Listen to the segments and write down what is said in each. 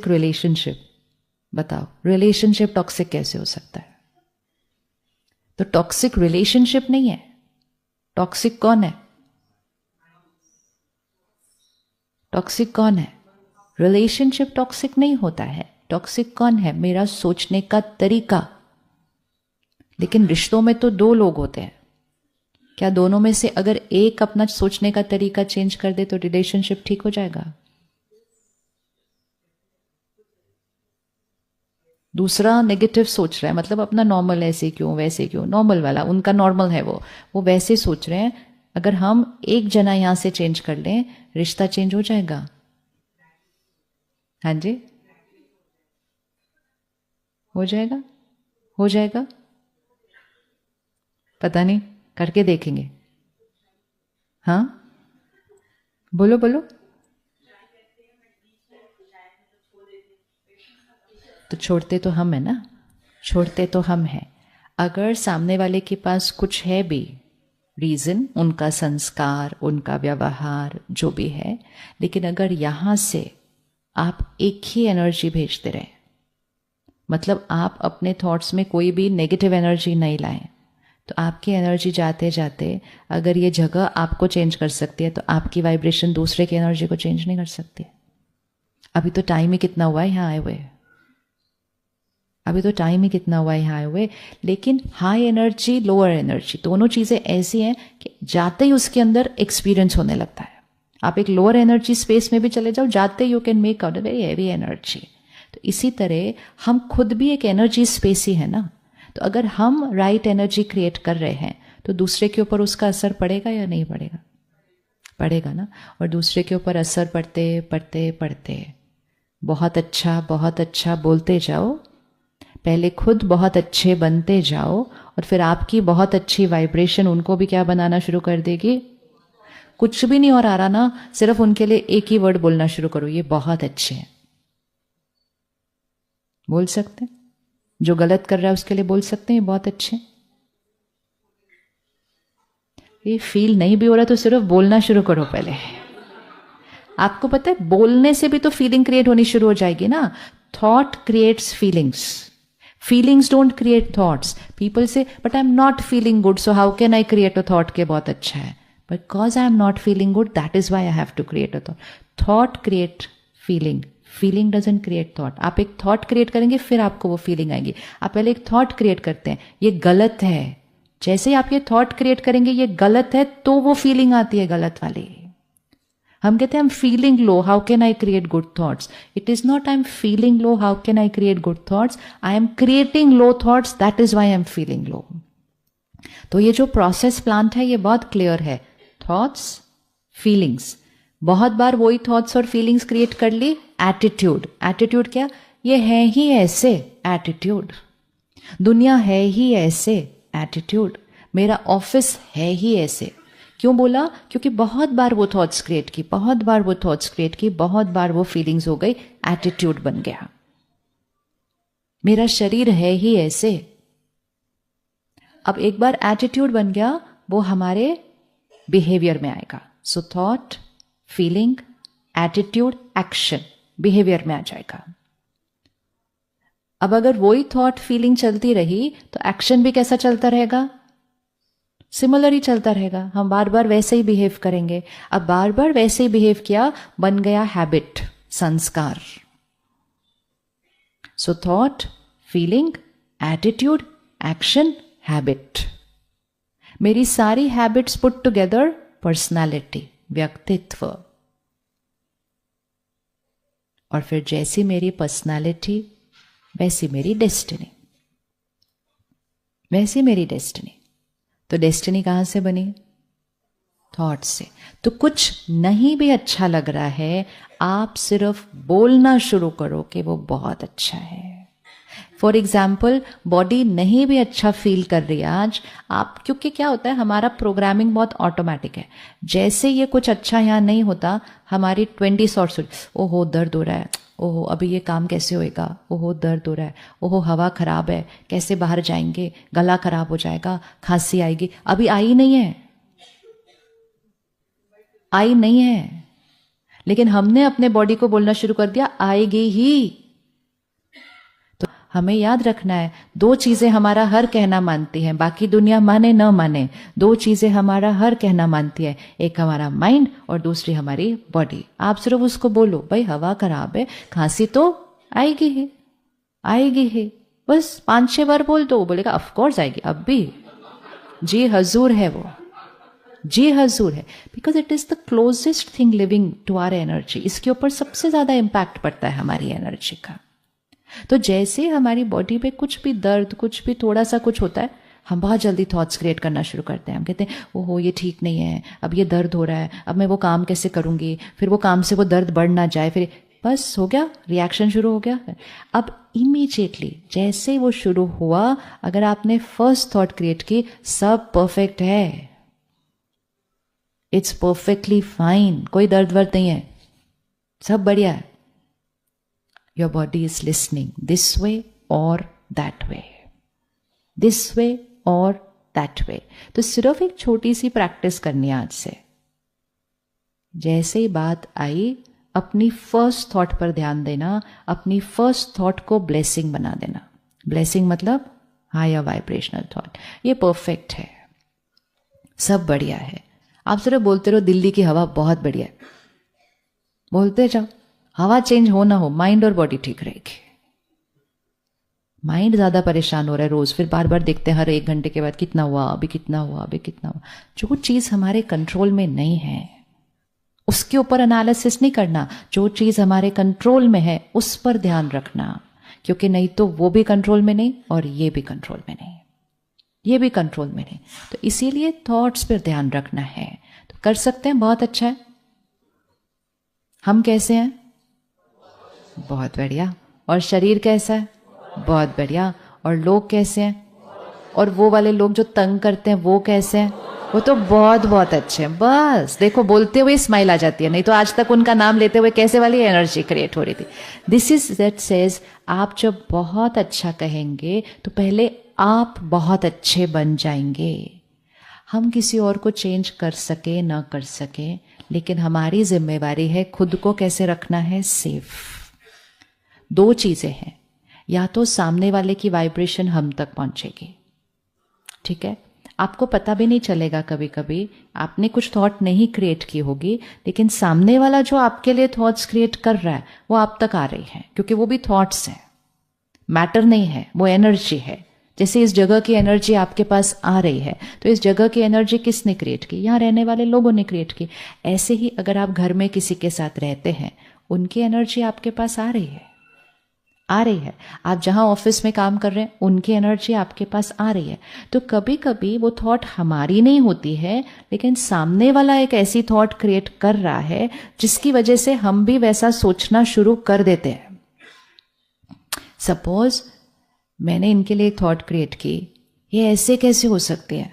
Relationship, बताओ relationship toxic कैसे हो सकता है? तो टॉक्सिक रिलेशनशिप नहीं है, टॉक्सिक कौन है? टॉक्सिक कौन है? रिलेशनशिप टॉक्सिक नहीं होता है। टॉक्सिक कौन है? मेरा सोचने का तरीका। लेकिन रिश्तों में तो दो लोग होते हैं, क्या दोनों में से अगर एक अपना सोचने का तरीका चेंज कर दे तो रिलेशनशिप ठीक हो जाएगा? दूसरा नेगेटिव सोच रहा है, मतलब अपना नॉर्मल ऐसे क्यों वैसे क्यों, नॉर्मल वाला उनका नॉर्मल है, वो वैसे सोच रहे हैं। अगर हम एक जना यहां से चेंज कर लें, रिश्ता चेंज हो जाएगा। हाँ जी, हो जाएगा, हो जाएगा, पता नहीं, करके देखेंगे। हाँ बोलो बोलो। तो छोड़ते तो हम है ना, छोड़ते तो हम हैं। अगर सामने वाले के पास कुछ है भी रीज़न, उनका संस्कार, उनका व्यवहार जो भी है, लेकिन अगर यहाँ से आप एक ही एनर्जी भेजते रहे, मतलब आप अपने थॉट्स में कोई भी नेगेटिव एनर्जी नहीं लाएं, तो आपकी एनर्जी जाते जाते अगर ये जगह आपको चेंज कर सकती है, तो आपकी वाइब्रेशन दूसरे की एनर्जी को चेंज नहीं कर सकती। अभी तो टाइम ही कितना हुआ है यहाँ आए हुए, अभी तो टाइम ही कितना हुआ है यहाँ आए हुए। लेकिन हाई एनर्जी लोअर एनर्जी दोनों चीज़ें ऐसी हैं कि जाते ही उसके अंदर एक्सपीरियंस होने लगता है। आप एक लोअर एनर्जी स्पेस में भी चले जाओ, जाते you can make out a very heavy energy. तो इसी तरह हम खुद भी एक एनर्जी स्पेस ही है ना। तो अगर हम राइट एनर्जी क्रिएट कर रहे हैं तो दूसरे के ऊपर उसका असर पड़ेगा या नहीं पड़ेगा? पड़ेगा ना। और दूसरे के ऊपर असर पड़ते पड़ते पड़ते बहुत अच्छा बोलते जाओ, पहले खुद बहुत अच्छे बनते जाओ, और फिर आपकी बहुत अच्छी वाइब्रेशन उनको भी क्या बनाना शुरू कर देगी? कुछ भी नहीं और आ रहा ना, सिर्फ उनके लिए एक ही वर्ड बोलना शुरू करो, ये बहुत अच्छे हैं। बोल सकते हैं, जो गलत कर रहा है उसके लिए बोल सकते हैं ये बहुत अच्छे हैं। ये फील नहीं भी हो रहा तो सिर्फ बोलना शुरू करो पहले। आपको पता है बोलने से भी तो फीलिंग क्रिएट होनी शुरू हो जाएगी ना। Thought creates feelings, feelings don't create thoughts. People से but I am not feeling good, so how can I create a thought के बहुत अच्छा है? Because I am not feeling good, that is why I have to create a thought. Thought create feeling, feeling doesn't create thought. आप एक thought create करेंगे फिर आपको वो फीलिंग आएगी। आप पहले एक थॉट क्रिएट करते हैं, ये गलत है, जैसे ही आप ये थॉट क्रिएट करेंगे ये गलत है, तो वो फीलिंग आती है गलत वाली। हम कहते हैं I am feeling low, how can I create good thoughts? It is not I am feeling low, how can I create good thoughts? I am creating low thoughts, that is why I am feeling low. तो ये जो process plant है ये बहुत clear है। Thoughts, feelings, बहुत बार वही thoughts और फीलिंग्स क्रिएट कर ली। एटीट्यूड, एटीट्यूड क्या? ये है ही ऐसे, एटीट्यूड। दुनिया है ही ऐसे, एटीट्यूड। मेरा ऑफिस है ही ऐसे। क्यों बोला? क्योंकि बहुत बार वो थॉट्स क्रिएट की, बहुत बार वो थॉट्स क्रिएट की, बहुत बार वो फीलिंग्स हो गई, एटीट्यूड बन गया। मेरा शरीर है ही ऐसे। अब एक बार एटीट्यूड बन गया, वो हमारे बिहेवियर में आएगा। So thought, feeling, attitude, action, behaviour में आ जाएगा। अब अगर वही थॉट फीलिंग चलती रही तो एक्शन भी कैसा चलता रहेगा? सिमिलर ही चलता रहेगा। हम बार बार वैसे ही बिहेव करेंगे। अब बार बार वैसे ही बिहेव किया, बन गया हैबिट, संस्कार। So thought, feeling, attitude, action, habit. मेरी सारी हैबिट्स पुट टुगेदर पर्सनालिटी, व्यक्तित्व। और फिर जैसी मेरी पर्सनालिटी वैसी मेरी डेस्टिनी, वैसी मेरी डेस्टिनी। तो डेस्टिनी कहां से बनी? थॉट से। तो कुछ नहीं भी अच्छा लग रहा है, आप सिर्फ बोलना शुरू करो कि वो बहुत अच्छा है। फॉर एग्जाम्पल, बॉडी नहीं भी अच्छा फील कर रही है आज, आप, क्योंकि क्या होता है हमारा प्रोग्रामिंग बहुत ऑटोमेटिक है। जैसे ये कुछ अच्छा यहाँ नहीं होता, हमारी 20 सॉर्ट्स, ओहो दर्द हो रहा है, ओहो अभी ये काम कैसे होएगा, ओहो दर्द हो रहा है, ओहो हवा खराब है, कैसे बाहर जाएंगे, गला खराब हो जाएगा, खांसी आएगी। अभी आई नहीं है, आई नहीं है, लेकिन हमने अपने बॉडी को बोलना शुरू कर दिया आएगी ही। तो हमें याद रखना है, दो चीजें हमारा हर कहना मानती हैं, बाकी दुनिया माने न माने, दो चीजें हमारा हर कहना मानती है, एक हमारा माइंड और दूसरी हमारी बॉडी। आप सिर्फ उसको बोलो भाई हवा खराब है, खांसी तो आएगी ही, आएगी ही, बस 5-6 बार बोल दो, वो बोलेगा ऑफ कोर्स आएगी, अब भी जी हजूर है वो, जी हजूर है। Because it is the closest thing living to our energy. इसके ऊपर सबसे ज्यादा इंपैक्ट पड़ता है हमारी एनर्जी का। तो जैसे हमारी बॉडी पे कुछ भी दर्द, कुछ भी थोड़ा सा कुछ होता है, हम बहुत जल्दी थॉट्स क्रिएट करना शुरू करते हैं। हम कहते हैं ओहो ये ठीक नहीं है, अब ये दर्द हो रहा है, अब मैं वो काम कैसे करूंगी, फिर वो काम से वो दर्द बढ़ ना जाए, फिर बस हो गया, रिएक्शन शुरू हो गया। अब इमीडिएटली जैसे वो शुरू हुआ, अगर आपने फर्स्ट थॉट क्रिएट की सब परफेक्ट है, इट्स परफेक्टली फाइन, कोई दर्द वर्द नहीं है, सब बढ़िया है, your body is listening this way और दैट वे, दिस वे और दैट वे। तो सिर्फ एक छोटी सी प्रैक्टिस करनी है आज से। जैसे ही बात आई, अपनी फर्स्ट थॉट पर ध्यान देना, अपनी फर्स्ट थॉट को ब्लेसिंग बना देना। ब्लेसिंग मतलब हायर वाइब्रेशनल थॉट, ये परफेक्ट है, सब बढ़िया है। आप सिर्फ बोलते रहो दिल्ली की हवा बहुत बढ़िया है, बोलते जाओ, हवा चेंज हो ना हो, माइंड और बॉडी ठीक रहेगी। माइंड ज्यादा परेशान हो रहा है रोज, फिर बार बार देखते हैं हर 1 घंटे के बाद कितना हुआ, अभी कितना हुआ, अभी कितना हुआ। जो चीज हमारे कंट्रोल में नहीं है उसके ऊपर एनालिसिस नहीं करना, जो चीज हमारे कंट्रोल में है उस पर ध्यान रखना, क्योंकि नहीं तो वो भी कंट्रोल में नहीं और ये भी कंट्रोल में नहीं, ये भी कंट्रोल में नहीं। तो इसीलिए थॉट्स पर ध्यान रखना है। तो कर सकते हैं, बहुत अच्छा है। हम कैसे हैं? बहुत बढ़िया। और शरीर कैसा है? बहुत बढ़िया। और लोग कैसे हैं? और वो वाले लोग जो तंग करते हैं वो कैसे हैं? वो तो बहुत बहुत अच्छे हैं। बस देखो, बोलते हुए स्माइल आ जाती है, नहीं तो आज तक उनका नाम लेते हुए कैसे वाली एनर्जी क्रिएट हो रही थी। दिस इज दैट सेज, आप जब बहुत अच्छा कहेंगे तो पहले आप बहुत अच्छे बन जाएंगे। हम किसी और को चेंज कर सके ना कर सके, लेकिन हमारी जिम्मेवारी है खुद को कैसे रखना है सेफ। दो चीजें हैं, या तो सामने वाले की वाइब्रेशन हम तक पहुंचेगी, ठीक है, आपको पता भी नहीं चलेगा, कभी कभी आपने कुछ थॉट नहीं क्रिएट की होगी, लेकिन सामने वाला जो आपके लिए थॉट्स क्रिएट कर रहा है वो आप तक आ रही है, क्योंकि वो भी थॉट्स हैं, मैटर नहीं है, वो एनर्जी है। जैसे इस जगह की एनर्जी आपके पास आ रही है, तो इस जगह की एनर्जी किसने क्रिएट की? यहाँ रहने वाले लोगों ने क्रिएट की। ऐसे ही अगर आप घर में किसी के साथ रहते हैं, उनकी एनर्जी आपके पास आ रही है, आ रही है। आप जहां ऑफिस में काम कर रहे हैं, उनकी एनर्जी आपके पास आ रही है। तो कभी कभी वो थॉट हमारी नहीं होती है, लेकिन सामने वाला एक ऐसी थॉट क्रिएट कर रहा है जिसकी वजह से हम भी वैसा सोचना शुरू कर देते हैं। सपोज मैंने इनके लिए एक थॉट क्रिएट की, ये ऐसे कैसे हो सकती है,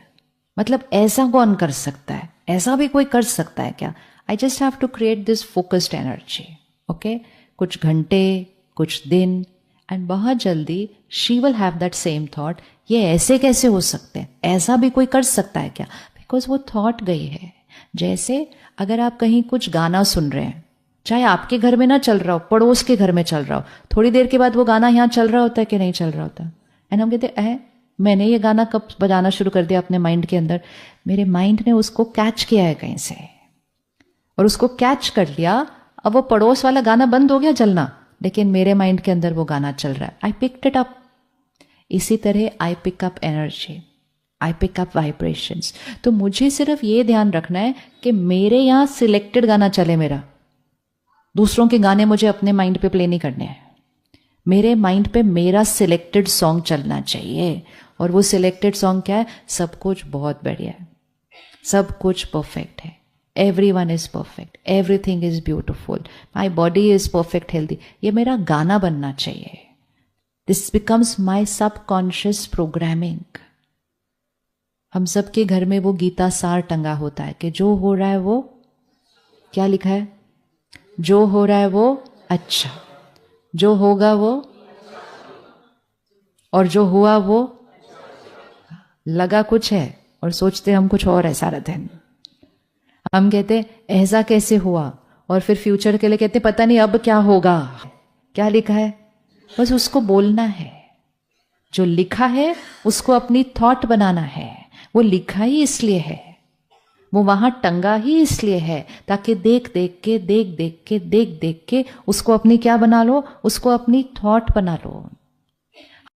मतलब ऐसा कौन कर सकता है, ऐसा भी कोई कर सकता है क्या? I just have to create this focused energy, okay, कुछ घंटे, कुछ दिन, एंड बहुत जल्दी she will have that same thought, ये ऐसे कैसे हो सकते हैं, ऐसा भी कोई कर सकता है क्या? बिकॉज वो थॉट गई है। जैसे अगर आप कहीं कुछ गाना सुन रहे हैं, चाहे आपके घर में ना चल रहा हो, पड़ोस के घर में चल रहा हो, थोड़ी देर के बाद वो गाना यहाँ चल रहा होता है कि नहीं चल रहा होता, एंड हम कहते हैं मैंने ये गाना कब बजाना शुरू कर दिया अपने माइंड के अंदर, मेरे माइंड ने उसको कैच किया है कहीं से, और उसको कैच कर लिया, अब वो पड़ोस वाला गाना बंद हो गया चलना, लेकिन मेरे माइंड के अंदर वो गाना चल रहा है, आई पिक्ड इट अप। इसी तरह I pick up energy, I pick up vibrations. तो मुझे सिर्फ ये ध्यान रखना है कि मेरे यहाँ सिलेक्टेड गाना चले, मेरा दूसरों के गाने मुझे अपने माइंड पे प्ले नहीं करने हैं, मेरे माइंड पे मेरा सिलेक्टेड सॉन्ग चलना चाहिए। और वो सिलेक्टेड सॉन्ग क्या है? सब कुछ बहुत बढ़िया है, सब कुछ परफेक्ट है, everyone is perfect, everything is beautiful, my body is perfect healthy, ये मेरा गाना बनना चाहिए। This becomes my subconscious programming। हम सबके घर में वो गीता सार टंगा होता है कि जो हो रहा है वो, क्या लिखा है? जो हो रहा है वो अच्छा, जो होगा वो, और जो हुआ वो लगा कुछ है और सोचते हम कुछ और है सारा दिन। हम कहते ऐसा कैसे हुआ, और फिर फ्यूचर के लिए कहते पता नहीं अब क्या होगा। क्या लिखा है, बस उसको बोलना है। जो लिखा है उसको अपनी थॉट बनाना है। वो लिखा ही इसलिए है, वो वहां टंगा ही इसलिए है ताकि देख देख के उसको अपनी क्या बना लो, उसको अपनी थॉट बना लो।